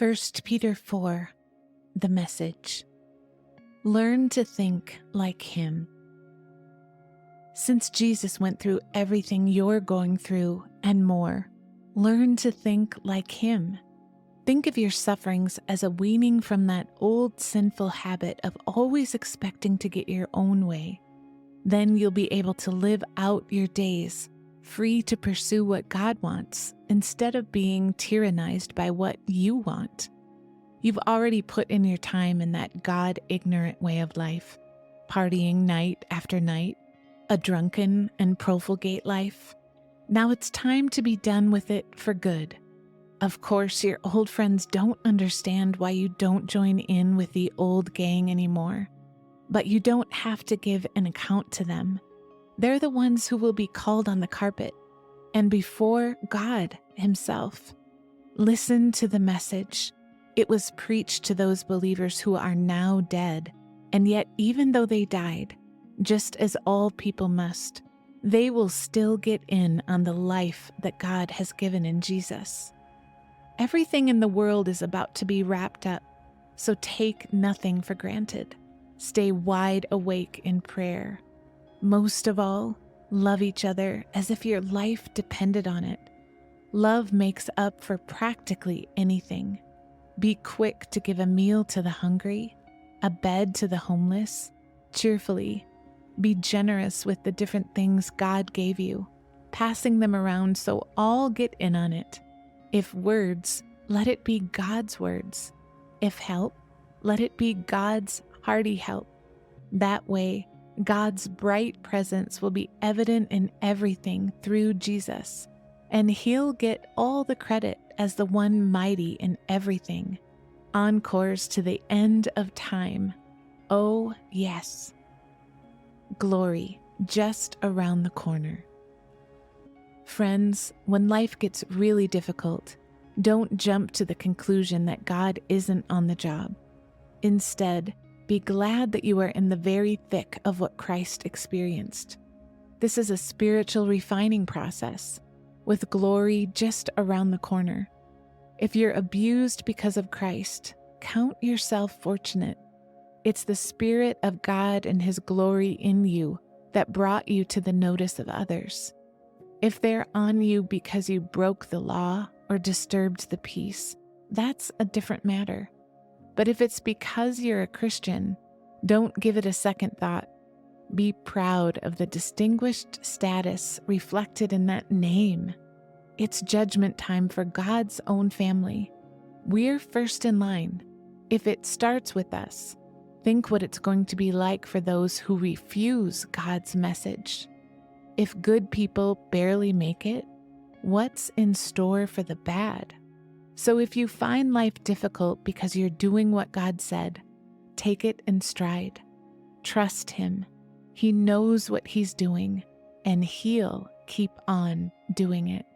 First Peter 4, the message. Learn to think like him. Since Jesus went through everything you're going through and more, learn to think like him. Think of your sufferings as a weaning from that old sinful habit of always expecting to get your own way. Then you'll be able to live out your days, free to pursue what God wants instead of being tyrannized by what you want. You've already put in your time in that God-ignorant way of life, partying night after night, a drunken and profligate life. Now it's time to be done with it for good. Of course, your old friends don't understand why you don't join in with the old gang anymore, but you don't have to give an account to them. They're the ones who will be called on the carpet and before God himself. Listen to the message. It was preached to those believers who are now dead, and yet even though they died, just as all people must, they will still get in on the life that God has given in Jesus. Everything in the world is about to be wrapped up, so take nothing for granted. Stay wide awake in prayer. Most of all, love each other as if your life depended on it. Love makes up for practically anything. Be quick to give a meal to the hungry, a bed to the homeless, cheerfully. Be generous with the different things God gave you, passing them around so all get in on it. If words, let it be God's words. If help, let it be God's hearty help. That way, God's bright presence will be evident in everything through Jesus, and he'll get all the credit as the one mighty in everything. Encores to the end of time. Oh, yes. Glory just around the corner. Friends, when life gets really difficult, don't jump to the conclusion that God isn't on the job. Instead, be glad that you are in the very thick of what Christ experienced. This is a spiritual refining process, with glory just around the corner. If you're abused because of Christ, count yourself fortunate. It's the Spirit of God and his glory in you that brought you to the notice of others. If they're on you because you broke the law or disturbed the peace, that's a different matter. But if it's because you're a Christian, don't give it a second thought. Be proud of the distinguished status reflected in that name. It's judgment time for God's own family. We're first in line. If it starts with us, think what it's going to be like for those who refuse God's message. If good people barely make it, what's in store for the bad? So if you find life difficult because you're doing what God said, take it in stride. Trust him. He knows what he's doing, and he'll keep on doing it.